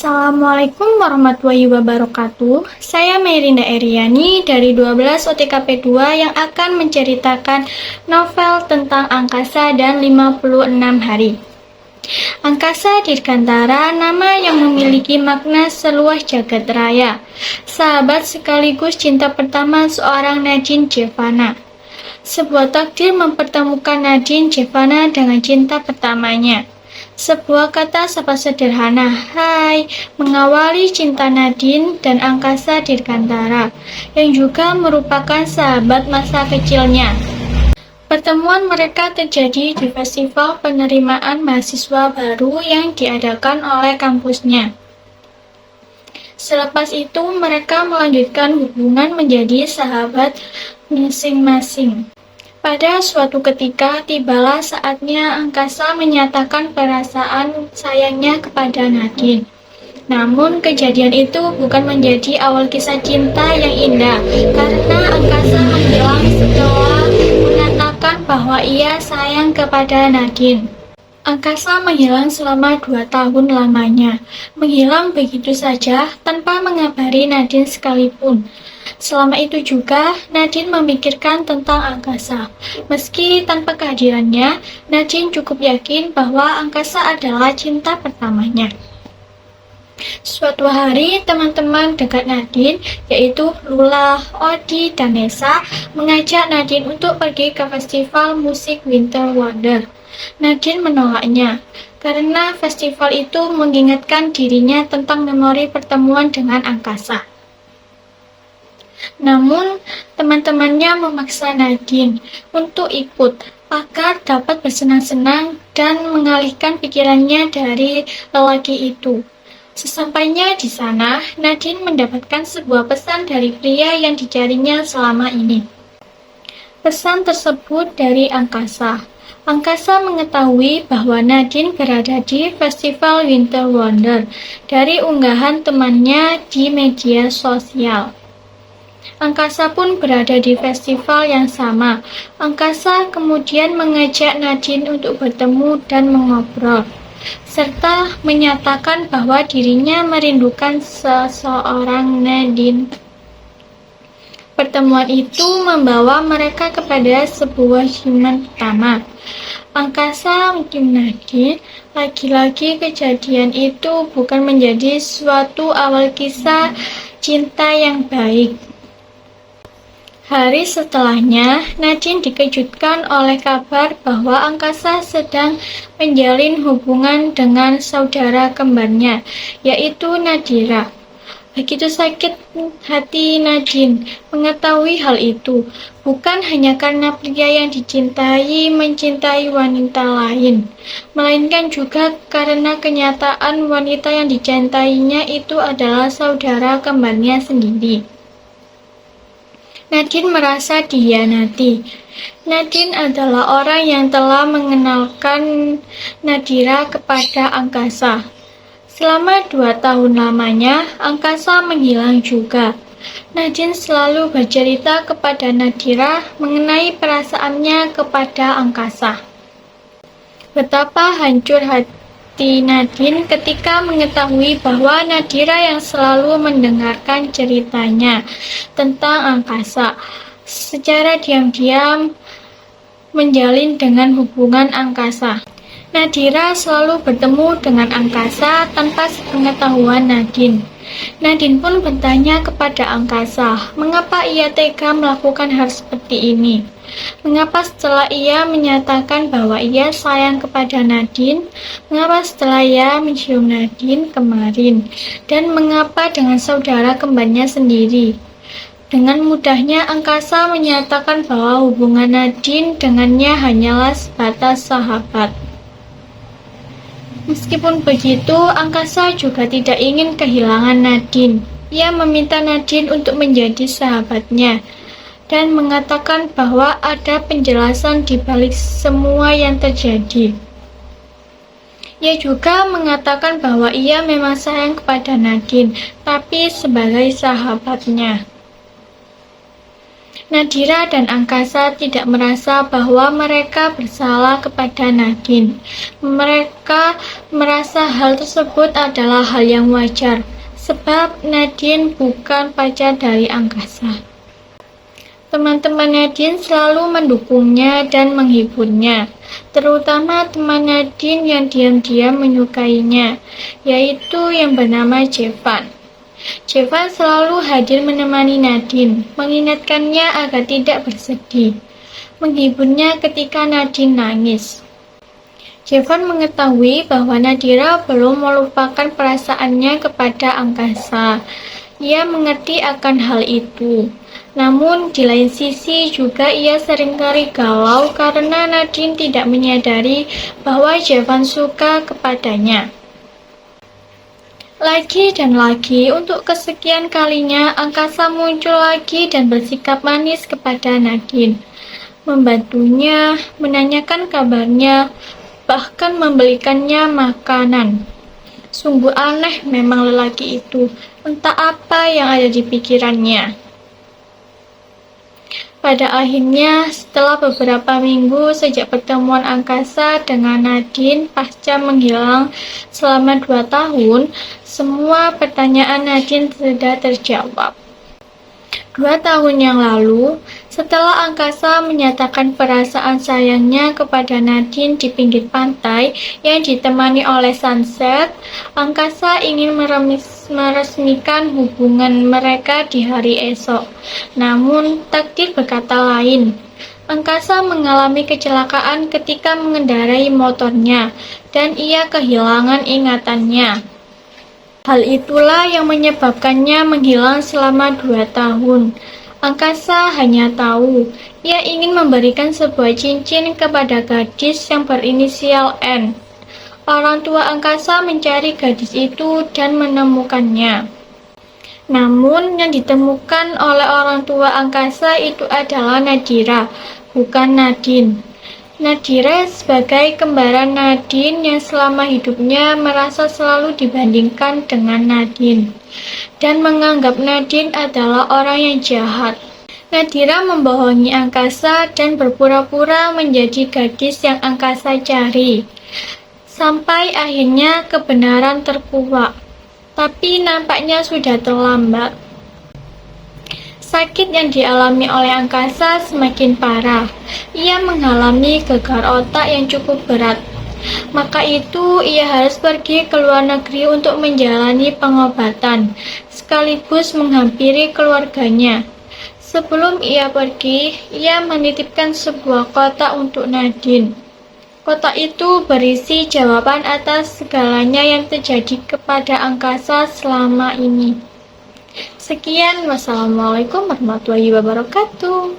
Assalamualaikum warahmatullahi wabarakatuh. Saya Merinda Eriani dari 12 OTKP 2 yang akan menceritakan novel tentang angkasa dan 56 hari. Angkasa Dirgantara, nama yang memiliki makna seluas jagat raya. Sahabat sekaligus cinta pertama seorang Nadine Jevana. Sebuah takdir mempertemukan Nadine Jevana dengan cinta pertamanya. Sebuah kata sapa sederhana, hai, mengawali cinta Nadine dan angkasa Dirgantara, yang juga merupakan sahabat masa kecilnya. Pertemuan mereka terjadi di festival penerimaan mahasiswa baru yang diadakan oleh kampusnya. Selepas itu, mereka melanjutkan hubungan menjadi sahabat masing-masing. Pada suatu ketika, tibalah saatnya angkasa menyatakan perasaan sayangnya kepada Nadine. Namun, kejadian itu bukan menjadi awal kisah cinta yang indah, karena angkasa menghilang setelah mengatakan bahwa ia sayang kepada Nadine. Angkasa menghilang selama 2 tahun lamanya, menghilang begitu saja tanpa mengabari Nadine sekalipun. Selama itu juga, Nadine memikirkan tentang angkasa. Meski tanpa kehadirannya, Nadine cukup yakin bahwa angkasa adalah cinta pertamanya. Suatu hari, teman-teman dekat Nadine, yaitu Lula, Odi, dan Nessa, mengajak Nadine untuk pergi ke festival musik Winter Wonder. Nadine menolaknya, karena festival itu mengingatkan dirinya tentang memori pertemuan dengan angkasa. Namun, teman-temannya memaksa Nadine untuk ikut agar dapat bersenang-senang dan mengalihkan pikirannya dari lelaki itu. Sesampainya di sana, Nadine mendapatkan sebuah pesan dari pria yang dicarinya selama ini. Pesan tersebut dari angkasa. Angkasa mengetahui bahwa Nadine berada di Festival Winter Wonder dari unggahan temannya di media sosial. Angkasa pun berada di festival yang sama. Angkasa kemudian mengajak Nadine untuk bertemu dan mengobrol, serta menyatakan bahwa dirinya merindukan seseorang Nadine. Pertemuan itu membawa mereka kepada sebuah ciuman pertama. Angkasa mencium Nadine. Lagi-lagi kejadian itu bukan menjadi suatu awal kisah cinta yang baik. Hari setelahnya, Nadine dikejutkan oleh kabar bahwa angkasa sedang menjalin hubungan dengan saudara kembarnya, yaitu Nadira. Begitu sakit hati Nadine mengetahui hal itu, bukan hanya karena pria yang dicintai mencintai wanita lain, melainkan juga karena kenyataan wanita yang dicintainya itu adalah saudara kembarnya sendiri. Nadine merasa dihianati. Nadine adalah orang yang telah mengenalkan Nadira kepada angkasa. Selama 2 tahun lamanya, angkasa menghilang juga. Nadine selalu bercerita kepada Nadira mengenai perasaannya kepada angkasa. Betapa hancur hati Nadine ketika mengetahui bahwa Nadira yang selalu mendengarkan ceritanya tentang angkasa secara diam-diam menjalin dengan hubungan angkasa. Nadira selalu bertemu dengan angkasa tanpa sepengetahuan Nadine. Nadine pun bertanya kepada angkasa, mengapa ia tega melakukan hal seperti ini? Mengapa setelah ia menyatakan bahwa ia sayang kepada Nadine? Mengapa setelah ia mencium Nadine kemarin? Dan mengapa dengan saudara kembarnya sendiri? Dengan mudahnya angkasa menyatakan bahwa hubungan Nadine dengannya hanyalah sebatas sahabat. Meskipun begitu, angkasa juga tidak ingin kehilangan Nadine. Ia meminta Nadine untuk menjadi sahabatnya dan mengatakan bahwa ada penjelasan di balik semua yang terjadi. Ia juga mengatakan bahwa ia memang sayang kepada Nadine, tapi sebagai sahabatnya. Nadira dan Angkasa tidak merasa bahwa mereka bersalah kepada Nadine. Mereka merasa hal tersebut adalah hal yang wajar, sebab Nadine bukan pacar dari Angkasa. Teman-teman Nadine selalu mendukungnya dan menghiburnya, terutama teman Nadine yang diam-diam menyukainya, yaitu yang bernama Jevan. Jevan selalu hadir menemani Nadine, mengingatkannya agar tidak bersedih, menghiburnya ketika Nadine nangis. Jevan mengetahui bahwa Nadira belum melupakan perasaannya kepada Angkasa. Ia mengerti akan hal itu. Namun, di lain sisi juga ia seringkali galau karena Nadine tidak menyadari bahwa Jevan suka kepadanya. Lagi dan lagi, untuk kesekian kalinya, Angkasa muncul lagi dan bersikap manis kepada Nadine. Membantunya, menanyakan kabarnya, bahkan membelikannya makanan. Sungguh aneh memang lelaki itu, entah apa yang ada di pikirannya. Pada akhirnya, setelah beberapa minggu sejak pertemuan Angkasa dengan Nadine pasca menghilang selama 2 tahun, semua pertanyaan Nadine sudah terjawab. 2 tahun yang lalu, setelah Angkasa menyatakan perasaan sayangnya kepada Nadine di pinggir pantai yang ditemani oleh sunset, Angkasa ingin meresmikan hubungan mereka di hari esok. Namun, takdir berkata lain. Angkasa mengalami kecelakaan ketika mengendarai motornya, dan ia kehilangan ingatannya. Hal itulah yang menyebabkannya menghilang selama 2 tahun. Angkasa hanya tahu, ia ingin memberikan sebuah cincin kepada gadis yang berinisial N. Orang tua Angkasa mencari gadis itu dan menemukannya. Namun, yang ditemukan oleh orang tua Angkasa itu adalah Nadira, bukan Nadine. Nadira sebagai kembaran Nadine yang selama hidupnya merasa selalu dibandingkan dengan Nadine dan menganggap Nadine adalah orang yang jahat. Nadira membohongi Angkasa dan berpura-pura menjadi gadis yang Angkasa cari. Sampai akhirnya kebenaran terkuak. Tapi nampaknya sudah terlambat. Sakit yang dialami oleh Angkasa semakin parah. Ia mengalami gegar otak yang cukup berat. Maka itu ia harus pergi ke luar negeri untuk menjalani pengobatan, sekaligus menghampiri keluarganya. Sebelum ia pergi, ia menitipkan sebuah kotak untuk Nadine. Kotak itu berisi jawaban atas segalanya yang terjadi kepada Angkasa selama ini. Sekian, wassalamualaikum warahmatullahi wabarakatuh.